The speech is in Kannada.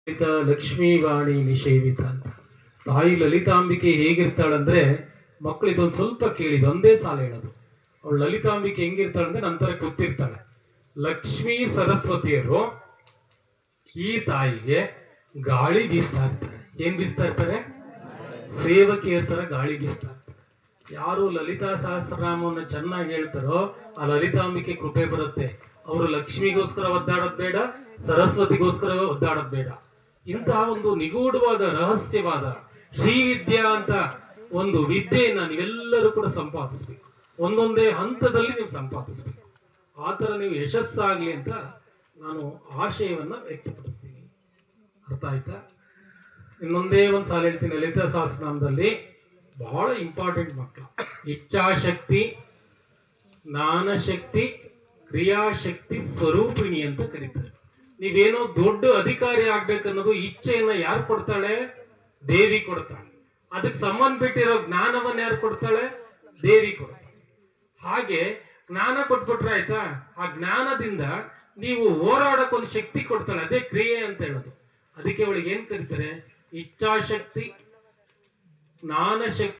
ಲಕ್ಷ್ಮೀ ವಾಣಿ ನಿಷೇವಿತ ಅಂತ. ತಾಯಿ ಲಲಿತಾಂಬಿಕೆ ಹೇಗಿರ್ತಾಳಂದ್ರೆ, ಮಕ್ಕಳು ಇದೊಂದು ಸ್ವಲ್ಪ ಕೇಳಿದ ಒಂದೇ ಸಾಲ ಹೇಳೋದು. ಅವಳು ಲಲಿತಾಂಬಿಕೆ ಹೆಂಗಿರ್ತಾಳಂದ್ರೆ ನಂತರ ಗೊತ್ತಿರ್ತಾಳೆ. ಲಕ್ಷ್ಮೀ ಸರಸ್ವತಿಯರು ಈ ತಾಯಿಗೆ ಗಾಳಿ ಬೀಸ್ತಾ ಇರ್ತಾರೆ. ಏನ್ ಬೀಸ್ತಾ ಇರ್ತಾರೆ? ಸೇವಕಿಯರ ತರ ಗಾಳಿ ಬೀಸ್ತಾ ಇರ್ತಾರೆ. ಯಾರು ಲಲಿತಾ ಸಹಸ್ರನಾಮವನ್ನು ಚೆನ್ನಾಗಿ ಹೇಳ್ತಾರೋ ಆ ಲಲಿತಾಂಬಿಕೆ ಕೃಪೆ ಬರುತ್ತೆ. ಅವರು ಲಕ್ಷ್ಮಿಗೋಸ್ಕರ ಒದ್ದಾಡೋದ್ ಬೇಡ, ಸರಸ್ವತಿಗೋಸ್ಕರ ಒದ್ದಾಡೋದ್ ಬೇಡ. ಇಂತಹ ಒಂದು ನಿಗೂಢವಾದ ರಹಸ್ಯವಾದ ಶ್ರೀವಿದ್ಯಾ ಅಂತ ಒಂದು ವಿದ್ಯೆಯನ್ನ ನೀವೆಲ್ಲರೂ ಕೂಡ ಸಂಪಾದಿಸ್ಬೇಕು. ಒಂದೊಂದೇ ಹಂತದಲ್ಲಿ ನೀವು ಸಂಪಾದಿಸ್ಬೇಕು. ಆ ಥರ ನೀವು ಯಶಸ್ಸಾಗಲಿ ಅಂತ ನಾನು ಆಶಯವನ್ನ ವ್ಯಕ್ತಪಡಿಸ್ತೀನಿ. ಅರ್ಥ ಆಯ್ತಾ? ಇನ್ನೊಂದೇ ಒಂದು ಸಾಲ ಹೇಳ್ತೀನಿ. ಲಲಿತಾ ಸಹಸ್ರನಾಮದಲ್ಲಿ ಬಹಳ ಇಂಪಾರ್ಟೆಂಟ್ ಮಕ್ಕಳು ಇಚ್ಛಾಶಕ್ತಿ, ಜ್ಞಾನಶಕ್ತಿ, ಕ್ರಿಯಾಶಕ್ತಿ ಸ್ವರೂಪಿಣಿ ಅಂತ ಕರೀತಾರೆ. ನೀವೇನೋ ದೊಡ್ಡ ಅಧಿಕಾರಿ ಆಗ್ಬೇಕನ್ನೋದು ಇಚ್ಛೆಯನ್ನ ಯಾರು ಕೊಡ್ತಾಳೆ? ದೇವಿ ಕೊಡ್ತಾಳೆ. ಅದಕ್ಕೆ ಸಂಬಂಧಪಟ್ಟಿರೋ ಜ್ಞಾನವನ್ನ ಯಾರು ಕೊಡ್ತಾಳೆ? ದೇವಿ ಕೊಡ್ತಾಳೆ. ಹಾಗೆ ಜ್ಞಾನ ಕೊಟ್ಬಿಟ್ರೆ ಆಯ್ತಾ, ಆ ಜ್ಞಾನದಿಂದ ನೀವು ಹೋರಾಡಕ್ಕೆ ಒಂದು ಶಕ್ತಿ ಕೊಡ್ತಾಳೆ. ಅದೇ ಕ್ರಿಯೆ ಅಂತ ಹೇಳೋದು. ಅದಕ್ಕೆ ಅವಳಿಗೆ ಏನ್ ಕರೀತಾರೆ? ಇಚ್ಛಾಶಕ್ತಿ, ಜ್ಞಾನಶಕ್ತಿ